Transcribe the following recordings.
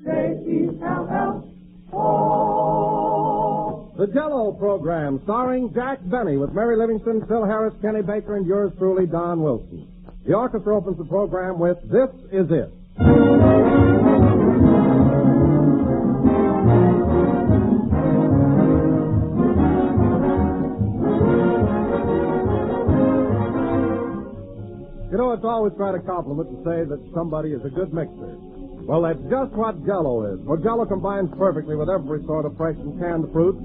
J-E-L-L-O. The Jell-O program, starring Jack Benny with Mary Livingston, Phil Harris, Kenny Baker, and yours truly, Don Wilson. The orchestra opens the program with This Is It. You know, it's always quite a compliment to say that somebody is a good mixer. Well, that's just what Jell-O is. For Jell-O combines perfectly with every sort of fresh and canned fruit,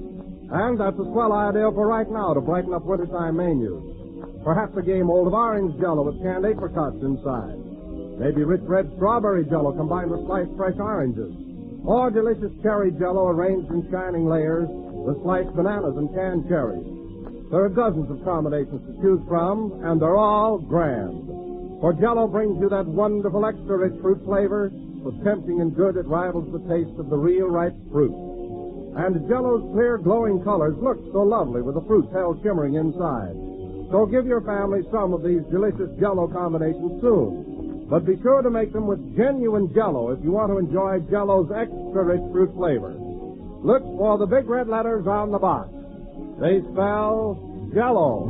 and that's a swell idea for right now to brighten up wintertime menus. Perhaps a game mold of orange Jell-O with canned apricots inside. Maybe rich red strawberry Jell-O combined with sliced fresh oranges. Or delicious cherry Jell-O arranged in shining layers with sliced bananas and canned cherries. There are dozens of combinations to choose from, and they're all grand. For Jell-O brings you that wonderful extra rich fruit flavor, so tempting and good it rivals the taste of the real ripe fruit. And Jell-O's clear, glowing colors look so lovely with the fruits held shimmering inside. So give your family some of these delicious Jell-O combinations soon. But be sure to make them with genuine Jell-O if you want to enjoy Jell-O's extra rich fruit flavor. Look for the big red letters on the box. They spell Jell-O.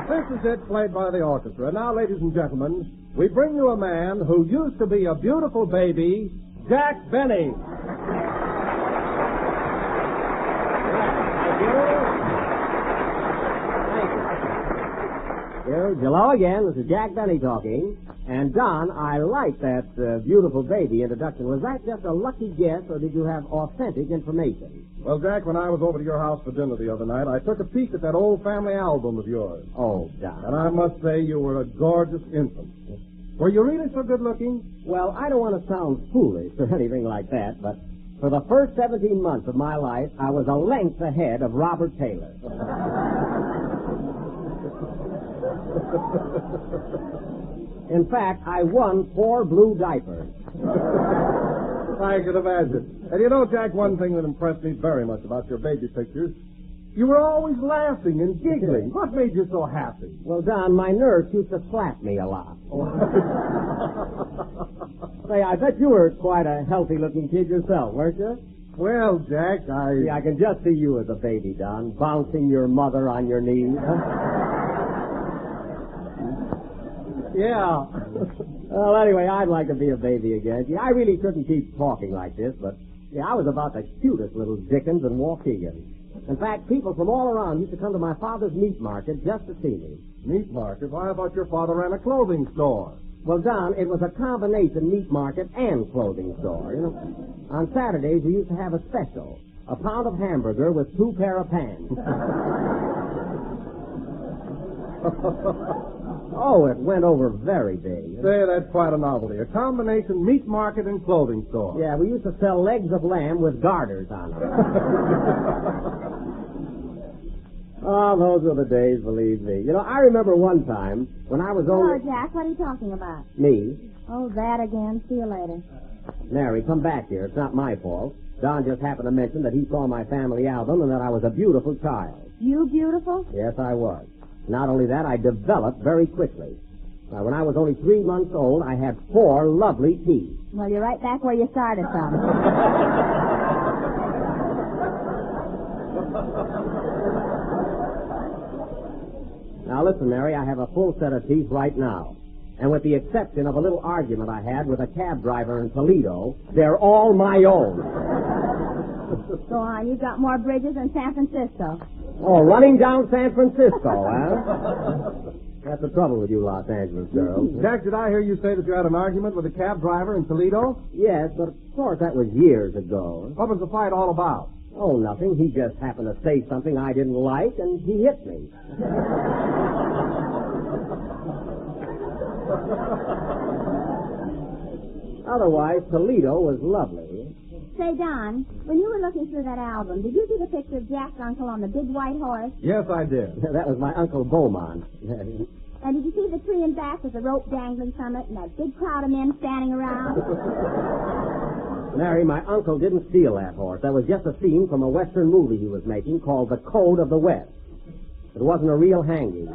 This is it, played by the orchestra. Now, ladies and gentlemen, we bring you a man who used to be a beautiful baby, Jack Benny. Hello again. This is Jack Benny talking. And, Don, I like that beautiful baby introduction. Was that just a lucky guess, or did you have authentic information? Well, Jack, when I was over to your house for dinner the other night, I took a peek at that old family album of yours. Oh, Don. And I must say you were a gorgeous infant. Were you really so good looking? Well, I don't want to sound foolish or anything like that, but for the first 17 months of my life, I was a length ahead of Robert Taylor. In fact, I won 4 blue diapers. I can imagine. And you know, Jack, one thing that impressed me very much about your baby pictures, you were always laughing and giggling. What made you so happy? Well, Don, my nurse used to slap me a lot. Say, I bet you were quite a healthy-looking kid yourself, weren't you? Well, Jack, See, I can just see you as a baby, Don, bouncing your mother on your knees. Yeah. Well, anyway, I'd like to be a baby again. See, I really couldn't keep talking like this, but I was about the cutest little Dickens in Waukegan. In fact, people from all around used to come to my father's meat market just to see me. Meat market? Why, about your father ran a clothing store? Well, Don, it was a combination meat market and clothing store. You know, on Saturdays we used to have a special: a pound of hamburger with 2 pair of pants. Oh, it went over very big. Say, that's quite a novelty. A combination meat market and clothing store. Yeah, we used to sell legs of lamb with garters on them. Oh, those were the days, believe me. You know, I remember one time when I was only... Hello, Jack. What are you talking about? Me? Oh, that again. See you later. Mary, come back here. It's not my fault. Don just happened to mention that he saw my family album and that I was a beautiful child. You beautiful? Yes, I was. Not only that, I developed very quickly. Now, when I was only 3 months old, I had 4 lovely teeth. Well, you're right back where you started from. Now, listen, Mary, I have a full set of teeth right now. And with the exception of a little argument I had with a cab driver in Toledo, they're all my own. Go on. You've got more bridges than San Francisco. Oh, running down San Francisco, huh? That's the trouble with you Los Angeles girls. Jack, did I hear you say that you had an argument with a cab driver in Toledo? Yes, but of course that was years ago. What was the fight all about? Oh, nothing. He just happened to say something I didn't like, and he hit me. Otherwise, Toledo was lovely. Say, Don, when you were looking through that album, did you see the picture of Jack's uncle on the big white horse? Yes, I did. That was my Uncle Beaumont. And did you see the tree in back with the rope dangling from it and that big crowd of men standing around? Mary, my uncle didn't steal that horse. That was just a scene from a Western movie he was making called The Code of the West. It wasn't a real hanging.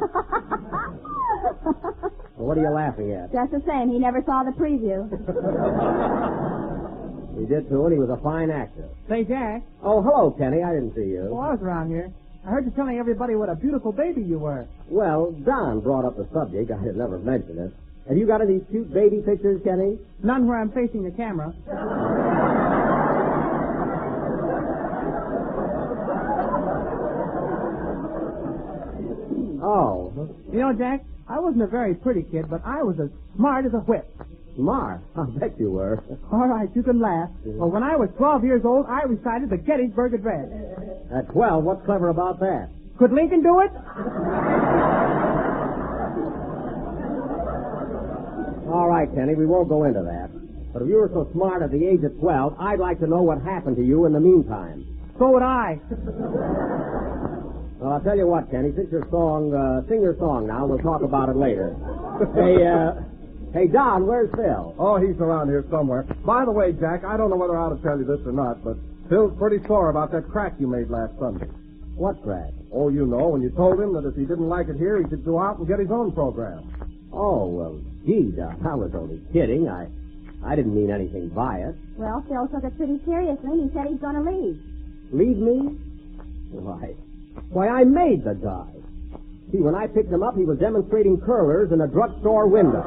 Well, what are you laughing at? Just the same, he never saw the preview. He did, too, and he was a fine actor. Say, Jack. Oh, hello, Kenny. I didn't see you. Oh, I was around here. I heard you telling everybody what a beautiful baby you were. Well, Don brought up the subject. I had never mentioned it. Have you got any cute baby pictures, Kenny? None where I'm facing the camera. Oh. You know, Jack, I wasn't a very pretty kid, but I was as smart as a whip. Smart? I bet you were. All right, you can laugh. Well, when I was 12 years old, I recited the Gettysburg Address. At 12, what's clever about that? Could Lincoln do it? All right, Kenny, we won't go into that. But if you were so smart at the age of 12, I'd like to know what happened to you in the meantime. So would I. Well, I'll tell you what, Kenny, since your song, sing your song now. We'll talk about it later. Hey, Don, where's Phil? Oh, he's around here somewhere. By the way, Jack, I don't know whether I ought to tell you this or not, but Phil's pretty sore about that crack you made last Sunday. What crack? Oh, you know, when you told him that if he didn't like it here, he could go out and get his own program. Oh, well, gee, Don, I was only kidding. I didn't mean anything by it. Well, Phil took it pretty seriously, and he said he's going to leave. Leave me? Why, I made the guy. See, when I picked him up, he was demonstrating curlers in a drugstore window.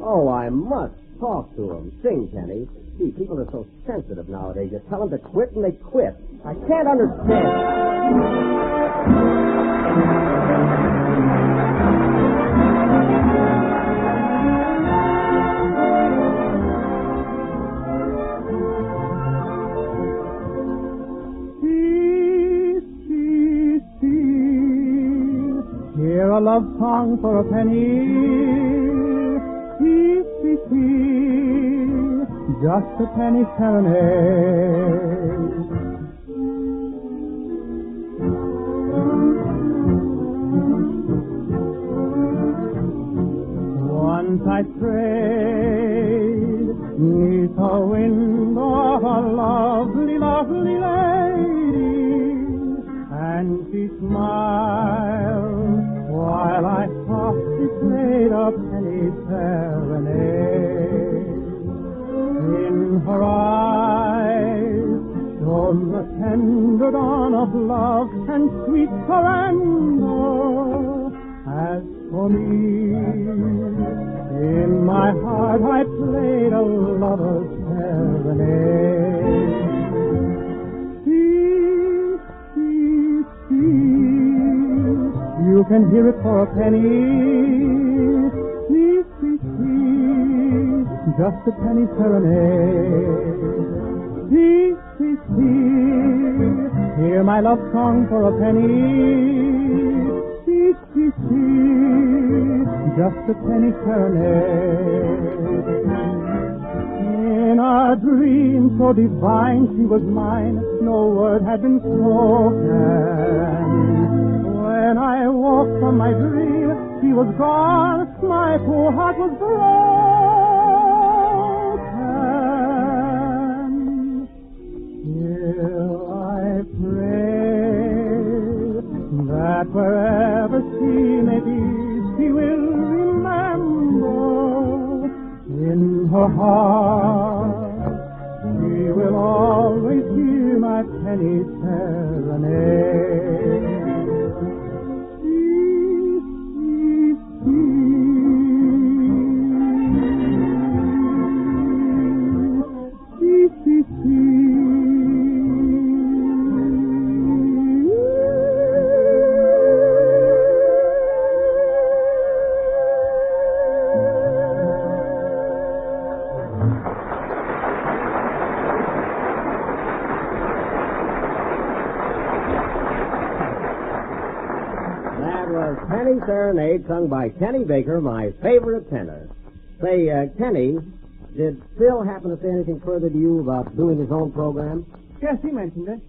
Oh, I must talk to him. Sing, Kenny. Gee, people are so sensitive nowadays. You tell them to quit and they quit. I can't understand. Hear a love song for a penny. See, see, see, just a penny serenade. Once I strayed neath a window of a lovely, lovely lady, and she smiled while I softly played a penny serenade. In her eyes shone the tender dawn of love and sweet surrender. As for me, in my heart I played a lover's serenade. You can hear it for a penny. Please, please, please, just a penny serenade. Please, please, please, hear my love song for a penny. Please, please, please, just a penny serenade. In a dream so divine she was mine, no word had been spoken. When I woke from my dream, she was gone, my poor heart was broken. Still I pray that wherever she may be, she will remember in her heart. She will always hear my penny serenade. Penny Serenade, sung by Kenny Baker, my favorite tenor. Say, Kenny, did Phil happen to say anything further to you about doing his own program? Yes, he mentioned it.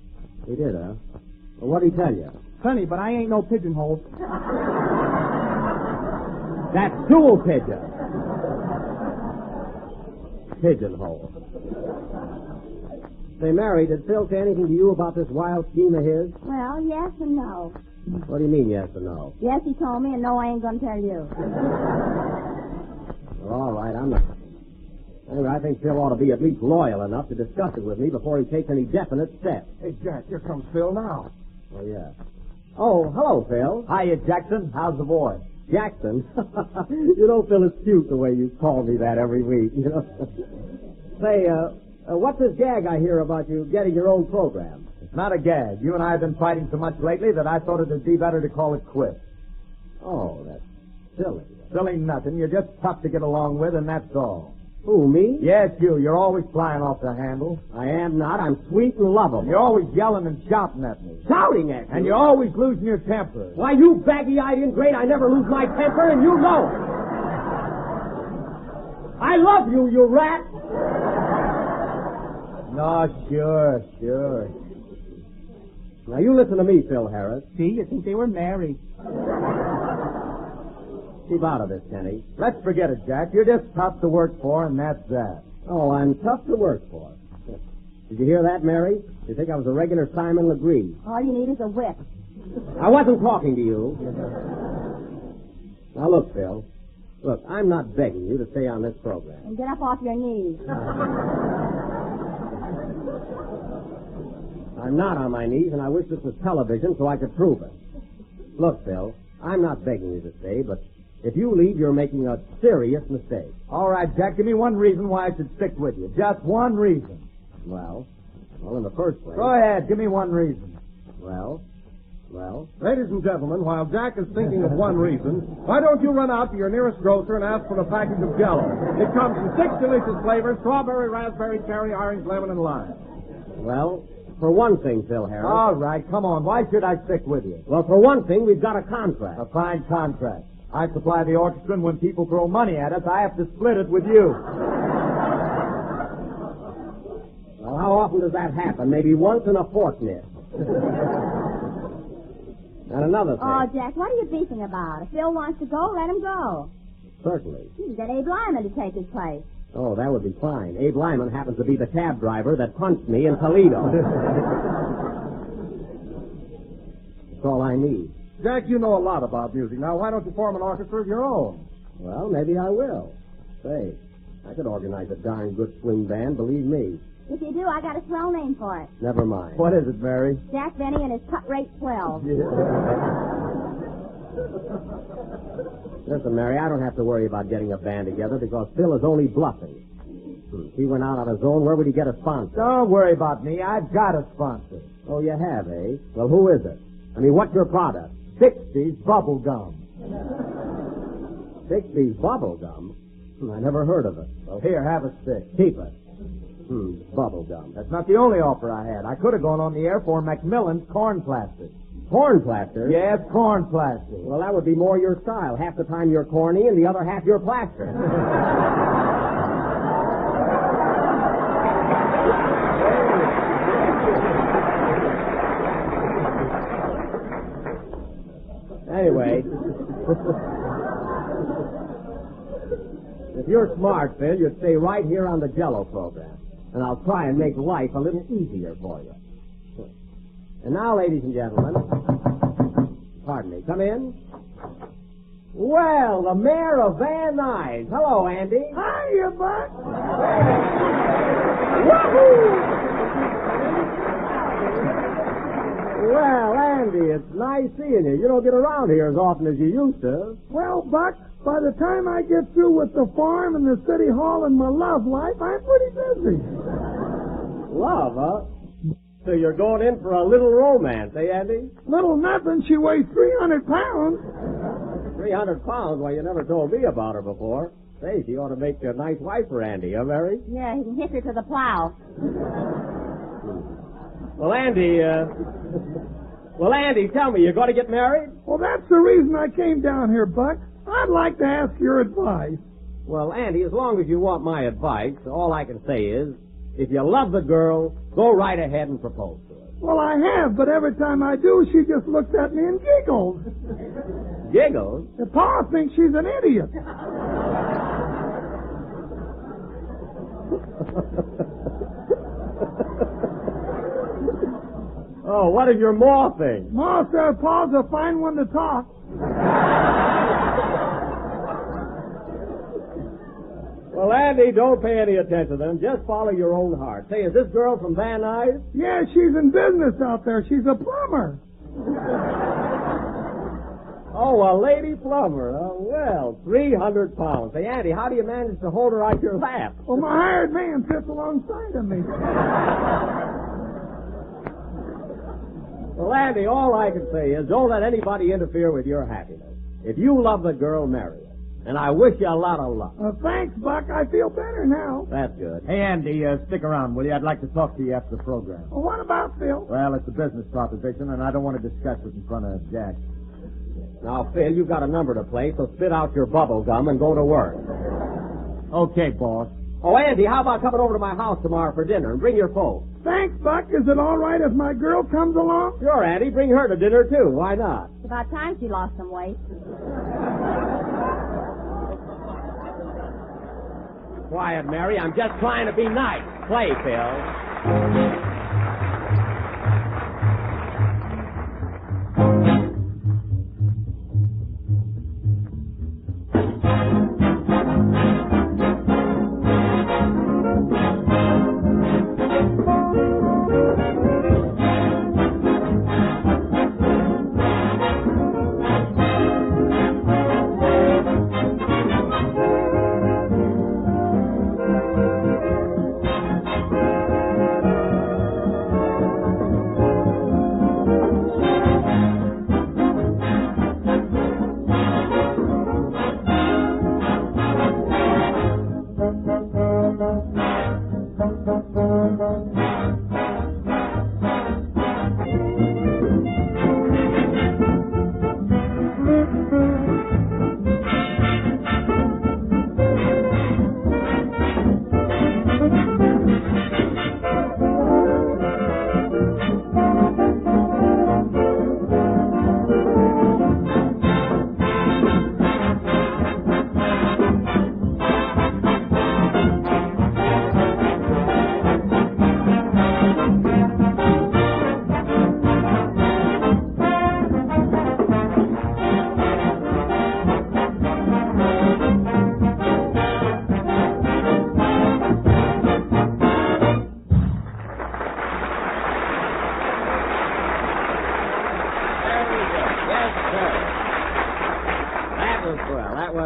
He did, huh? Well, what'd he tell you? Funny, but I ain't no pigeonhole. That's stool pigeon. Pigeonhole. Say, Mary, did Phil say anything to you about this wild scheme of his? Well, yes and no. What do you mean, yes or no? Yes, he told me, and no, I ain't going to tell you. Well, all right, I'm not. Anyway, I think Phil ought to be at least loyal enough to discuss it with me before he takes any definite steps. Hey, Jack, here comes Phil now. Oh, yeah. Oh, hello, Phil. Hiya, Jackson. How's the boy? Jackson. You know, Phil, it's cute the way you call me that every week, you know. Say, what's this gag I hear about you getting your own program? It's not a gag. You and I have been fighting so much lately that I thought it'd be better to call it quits. Oh, that's silly. Silly nothing. You're just tough to get along with, and that's all. Who, me? Yes, you. You're always flying off the handle. I am not. I'm sweet and lovable. You're always yelling and shouting at me. Shouting at you? And you're always losing your temper. Why, you baggy-eyed ingrate, I never lose my temper, and you know it. I love you, you rat. No, sure. Now, you listen to me, Phil Harris. See, you think they were married. Keep out of this, Kenny. Let's forget it, Jack. You're just tough to work for, and that's that. Oh, I'm tough to work for. Did you hear that, Mary? You think I was a regular Simon Legree? All you need is a whip. I wasn't talking to you. Now, look, Phil. Look, I'm not begging you to stay on this program. And get up off your knees. I'm not on my knees, and I wish this was television so I could prove it. Look, Phil, I'm not begging you to stay, but if you leave, you're making a serious mistake. All right, Jack, give me one reason why I should stick with you. Just one reason. Well, in the first place... Go ahead, give me one reason. Well... Ladies and gentlemen, while Jack is thinking of one reason, why don't you run out to your nearest grocer and ask for a package of Jell-O? It comes in 6 delicious flavors: strawberry, raspberry, cherry, orange, lemon, and lime. Well, for one thing, Phil Harris... All right, come on. Why should I stick with you? Well, for one thing, we've got a contract. A fine contract. I supply the orchestra, and when people throw money at us, I have to split it with you. Well, how often does that happen? Maybe once in a fortnight. And another thing. Oh, Jack, what are you beefing about? If Phil wants to go, let him go. Certainly. You can get Abe Lyman to take his place. Oh, that would be fine. Abe Lyman happens to be the cab driver that punched me in Toledo. That's all I need. Jack, you know a lot about music. Now, why don't you form an orchestra of your own? Well, maybe I will. Say, I could organize a darn good swing band, believe me. If you do, I got a swell name for it. Never mind. What is it, Mary? Jack Benny and his cut rate 12. Listen, Mary, I don't have to worry about getting a band together because Phil is only bluffing. If he went out on his own, where would he get a sponsor? Don't worry about me. I've got a sponsor. Oh, you have, eh? Well, who is it? I mean, what's your product? 60s bubble gum. 60s bubble gum? I never heard of it. Well, here, have a stick. Keep it. Bubble gum. That's not the only offer I had. I could have gone on the air for Macmillan's corn plaster. Corn plaster? Yes, corn plaster. Well, that would be more your style. Half the time you're corny and the other half you're plaster. Anyway, if you're smart, Phil, you'd stay right here on the Jell-O program. And I'll try and make life a little easier for you. And now, ladies and gentlemen, pardon me, come in. Well, the mayor of Van Nuys. Hello, Andy. Hiya, Buck. Woohoo! Well, Andy, it's nice seeing you. You don't get around here as often as you used to. Well, Buck, by the time I get through with the farm and the city hall and my love life, I'm pretty busy. Love, huh? So you're going in for a little romance, eh, Andy? Little nothing. She weighs 300 pounds. 300 pounds? Well, you never told me about her before. Say, she ought to make you a nice wife for Andy, huh, Mary? Yeah, he can hitch her to the plow. Well, Andy, Well, Andy, tell me, you going to get married? Well, that's the reason I came down here, Buck. I'd like to ask your advice. Well, Andy, as long as you want my advice, all I can say is, if you love the girl, go right ahead and propose to her. Well, I have, but every time I do, she just looks at me and giggles. Giggles? The Pa thinks she's an idiot. Oh, what does your ma think? Ma says Pa's a fine one to talk. Well, Andy, don't pay any attention to them. Just follow your own heart. Say, is this girl from Van Nuys? Yeah, she's in business out there. She's a plumber. Oh, a lady plumber. Oh, well, 300 pounds. Say, Andy, how do you manage to hold her on your lap? Well, my hired man sits alongside of me. Well, Andy, all I can say is don't let anybody interfere with your happiness. If you love the girl, marry her. And I wish you a lot of luck. Thanks, Buck. I feel better now. That's good. Hey, Andy, stick around, will you? I'd like to talk to you after the program. Well, what about Phil? Well, it's a business proposition, and I don't want to discuss it in front of Jack. Now, Phil, you've got a number to play, so spit out your bubble gum and go to work. Okay, boss. Oh, Andy, how about coming over to my house tomorrow for dinner and bring your folks? Thanks, Buck. Is it all right if my girl comes along? Sure, Andy. Bring her to dinner, too. Why not? It's about time she lost some weight. Quiet, Mary. I'm just trying to be nice. Play, Phil.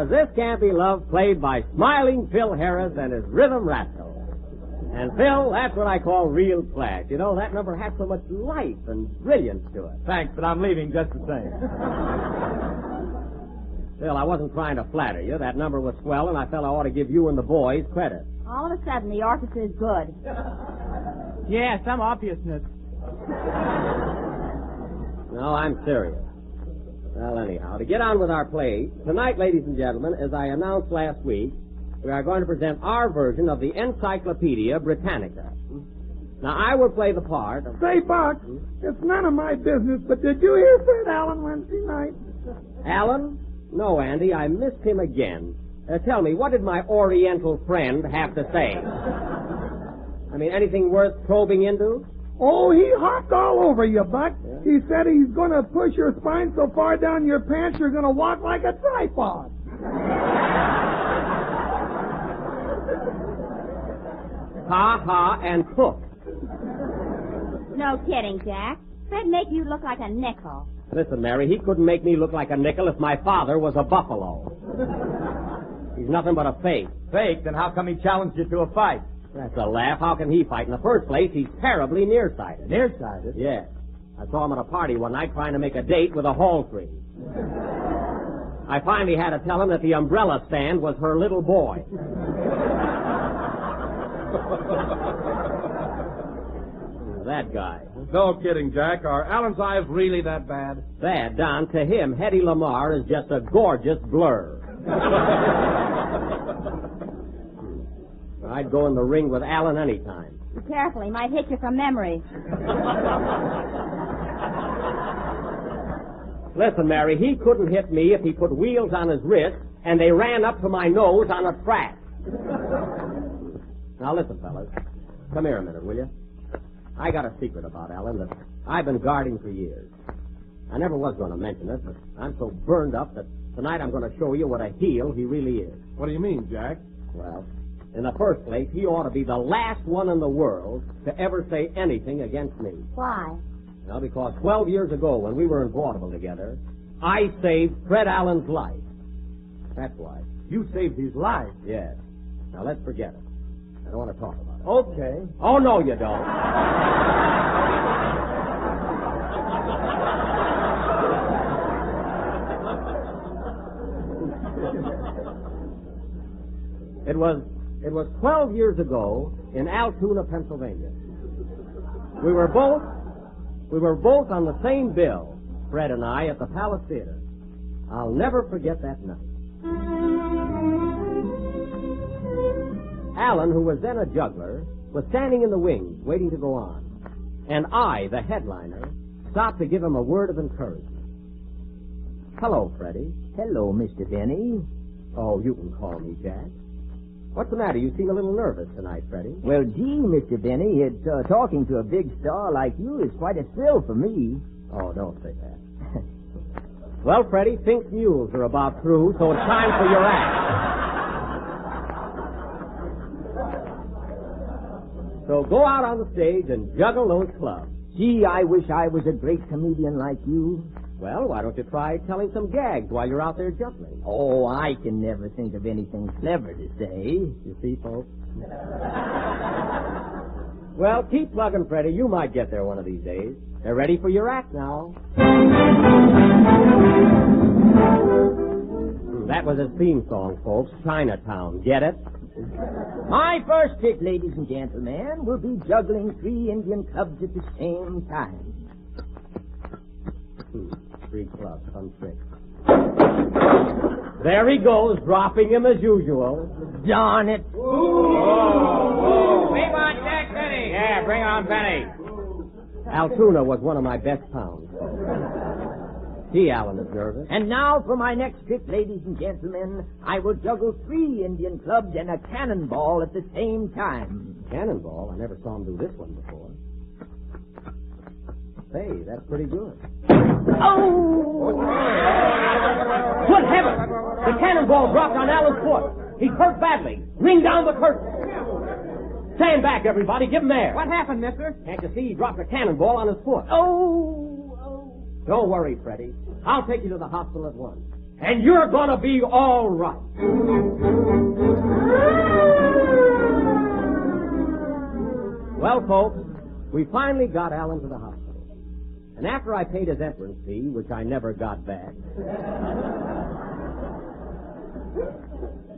This Can't Be Love, played by smiling Phil Harris and his rhythm rascal. And Phil, that's what I call real flash. You know, that number has so much life and brilliance to it. Thanks, but I'm leaving just the same. Phil, I wasn't trying to flatter you. That number was swell, and I felt I ought to give you and the boys credit. All of a sudden, the orchestra is good. Yeah, some obviousness. No, I'm serious. Well, anyhow, to get on with our play, tonight, ladies and gentlemen, as I announced last week, we are going to present our version of the Encyclopedia Britannica. Now, I will play the part of... Say, Buck, it's none of my business, but did you hear St. Allen Wednesday night? Alan? No, Andy, I missed him again. Tell me, what did my Oriental friend have to say? I mean, anything worth probing into? Oh, he hopped all over you, Buck. Yeah. He said he's going to push your spine so far down your pants you're going to walk like a tripod. Ha, ha, and cook. No kidding, Jack. Fred make you look like a nickel. Listen, Mary, he couldn't make me look like a nickel if my father was a buffalo. He's nothing but a fake. Fake? Then how come he challenged you to a fight? That's a laugh. How can he fight? In the first place, he's terribly nearsighted. Nearsighted? Yes. I saw him at a party one night trying to make a date with a hall tree. I finally had to tell him that the umbrella stand was her little boy. that guy. No kidding, Jack. Are Alan's eyes really that bad? Bad, Don. To him, Hedy Lamarr is just a gorgeous blur. I'd go in the ring with Alan any time. Be careful, he might hit you from memory. Listen, Mary, he couldn't hit me if he put wheels on his wrist and they ran up to my nose on a track. Now listen, fellas. Come here a minute, will you? I got a secret about Alan that I've been guarding for years. I never was going to mention it, but I'm so burned up that tonight I'm going to show you what a heel he really is. What do you mean, Jack? Well, in the first place, he ought to be the last one in the world to ever say anything against me. Why? Well, because 12 years ago, when we were in vaudeville together, I saved Fred Allen's life. That's why. You saved his life. Yes. Now, let's forget it. I don't want to talk about it. Okay. Oh, no, you don't. It was 12 years ago in Altoona, Pennsylvania. We were both on the same bill, Fred and I, at the Palace Theater. I'll never forget that night. Alan, who was then a juggler, was standing in the wings, waiting to go on. And I, the headliner, stopped to give him a word of encouragement. Hello, Freddie. Hello, Mr. Benny. Oh, you can call me Jack. What's the matter? You seem a little nervous tonight, Freddie. Well, gee, Mr. Benny, it's talking to a big star like you is quite a thrill for me. Oh, don't say that. Well, Freddie, Fink's mules are about through, so it's time for your act. So go out on the stage and juggle those clubs. Gee, I wish I was a great comedian like you. Well, why don't you try telling some gags while you're out there juggling? Oh, I can never think of anything clever to say. You see, folks? Well, keep plugging, Freddie. You might get there one of these days. They're ready for your act now. That was his theme song, folks. Chinatown. Get it? My first trick, ladies and gentlemen, will be juggling 3 Indian clubs at the same time. 3 clubs, some trick. There he goes, dropping him as usual. Darn it. We want Jack Benny. Yeah, bring on Benny. Altoona was one of my best pounds. Gee, Alan is nervous. And now for my next trick, ladies and gentlemen. I will juggle 3 Indian clubs and a cannonball at the same time. Cannonball? I never saw him do this one before. Hey, that's pretty good. Oh! Good heavens! The cannonball dropped on Alan's foot. He's hurt badly. Ring down the curtain. Stand back, everybody. Give him air. What happened, mister? Can't you see he dropped a cannonball on his foot? Oh! Don't worry, Freddie. I'll take you to the hospital at once. And you're gonna be all right. Well, folks, we finally got Alan to the hospital. And after I paid his entrance fee, which I never got back,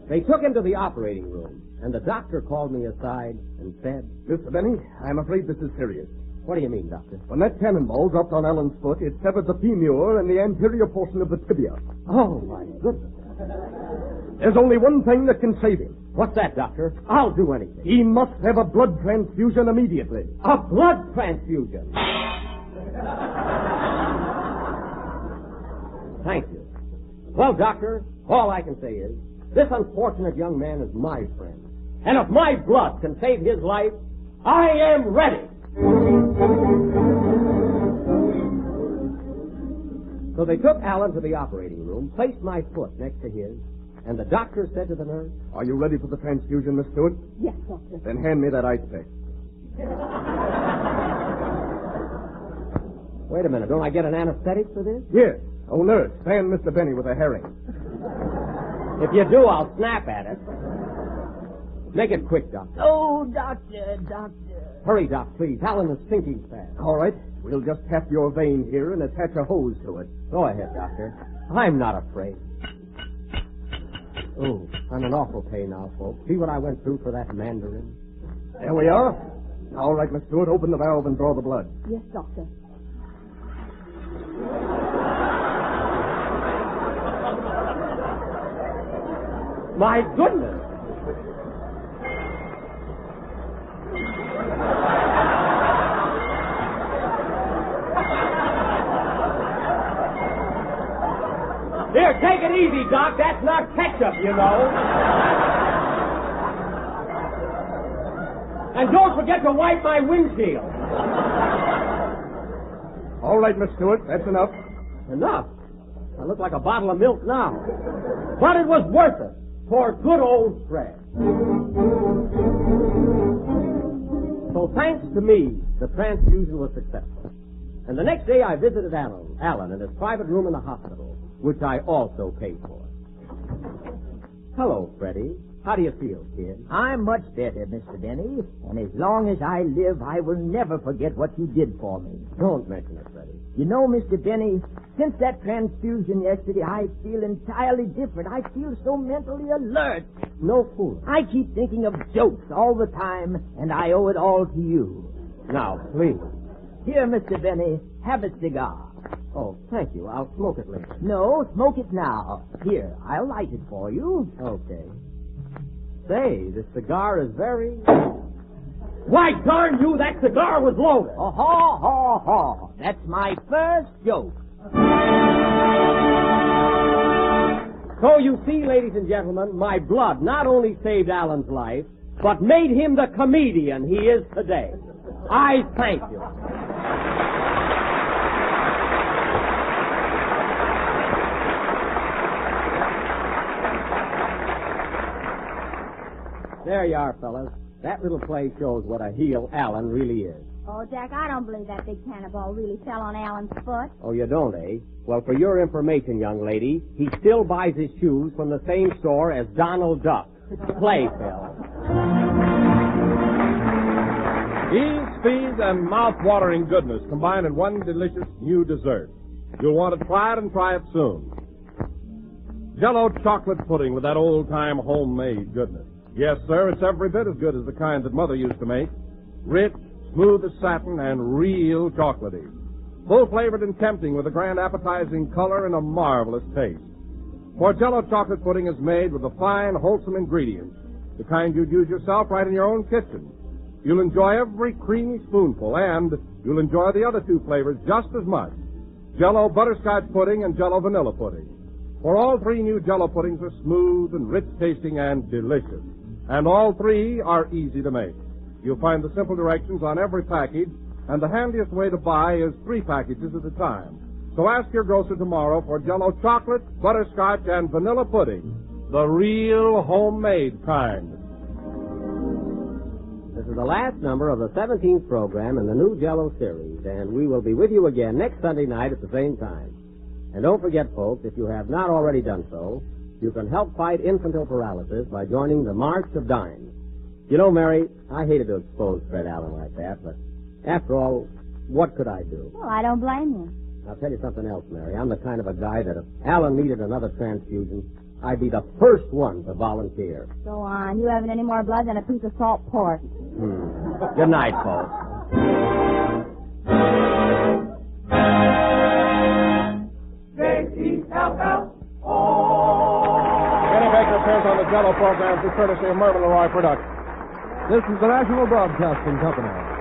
they took him to the operating room, and the doctor called me aside and said, Mr. Benny, I'm afraid this is serious. What do you mean, Doctor? When that cannonball dropped on Alan's foot, it severed the femur and the anterior portion of the tibia. Oh, my goodness. There's only one thing that can save him. What's that, Doctor? I'll do anything. He must have a blood transfusion immediately. A blood transfusion? Thank you. Well, Doctor, all I can say is, this unfortunate young man is my friend. And if my blood can save his life, I am ready. So they took Alan to the operating room, placed my foot next to his, and the doctor said to the nurse, Are you ready for the transfusion, Miss Stewart? Yes, Doctor. Then hand me that ice pick. Wait a minute, don't I get an anesthetic for this? Yes. Oh, nurse, fan Mr. Benny with a herring. If you do, I'll snap at it. Make it quick, Doctor. Oh, doctor. Hurry, Doc, please. Alan is sinking fast. All right. We'll just tap your vein here and attach a hose to it. Go ahead, Doctor. I'm not afraid. Oh, I'm in awful pain now, folks. See what I went through for that mandarin? There we are. All right, Miss Stewart, open the valve and draw the blood. Yes, doctor. My goodness. Here, take it easy, Doc. That's not ketchup, you know. And don't forget to wipe my windshield. All right, Miss Stewart, that's enough. Enough? I look like a bottle of milk now. But it was worth it for good old Fred. So thanks to me, the transfusion was successful. And the next day I visited Alan in his private room in the hospital, which I also paid for. Hello, Freddie. How do you feel, kid? I'm much better, Mr. Denny, and as long as I live, I will never forget what you did for me. Don't mention it, Freddie. You know, Mr. Denny, since that transfusion yesterday, I feel entirely different. I feel so mentally alert. No fooling. I keep thinking of jokes all the time, and I owe it all to you. Now, please. Here, Mr. Denny, have a cigar. Oh, thank you. I'll smoke it later. No, smoke it now. Here, I'll light it for you. Okay. Say, this cigar is very... Why, darn you, that cigar was loaded. Oh, haw, haw, haw. That's my first joke. So you see, ladies and gentlemen, my blood not only saved Alan's life, but made him the comedian he is today. I thank you. There you are, fellas. That little play shows what a heel Alan really is. Oh, Jack, I don't believe that big cannonball really fell on Alan's foot. Oh, you don't, eh? Well, for your information, young lady, he still buys his shoes from the same store as Donald Duck. Play, Phil. Ease, speed, and mouth-watering goodness combined in one delicious new dessert. You'll want to try it and try it soon. Jell-O chocolate pudding with that old-time homemade goodness. Yes, sir, it's every bit as good as the kind that Mother used to make. Rich, smooth as satin, and real chocolatey. Full-flavored and tempting with a grand appetizing color and a marvelous taste. For Jell-O chocolate pudding is made with the fine, wholesome ingredients, the kind you'd use yourself right in your own kitchen. You'll enjoy every creamy spoonful, and you'll enjoy the other two flavors just as much. Jell-O butterscotch pudding and Jell-O vanilla pudding. For all three new Jell-O puddings are smooth and rich-tasting and delicious. And all three are easy to make. You'll find the simple directions on every package, and the handiest way to buy is 3 packages at a time. So ask your grocer tomorrow for Jell-O chocolate, butterscotch, and vanilla pudding, the real homemade kind. This is the last number of the 17th program in the new Jell-O series, and we will be with you again next Sunday night at the same time. And don't forget, folks, if you have not already done so, you can help fight infantile paralysis by joining the March of Dimes. You know, Mary, I hated to expose Fred Allen like that, but after all, what could I do? Well, I don't blame you. I'll tell you something else, Mary. I'm the kind of a guy that if Allen needed another transfusion, I'd be the first one to volunteer. Go on. You haven't any more blood than a piece of salt pork. Good night, folks. Kenny Baker appears on the Jell-O program through courtesy of Mervyn LeRoy Productions. This is the National Broadcasting Company.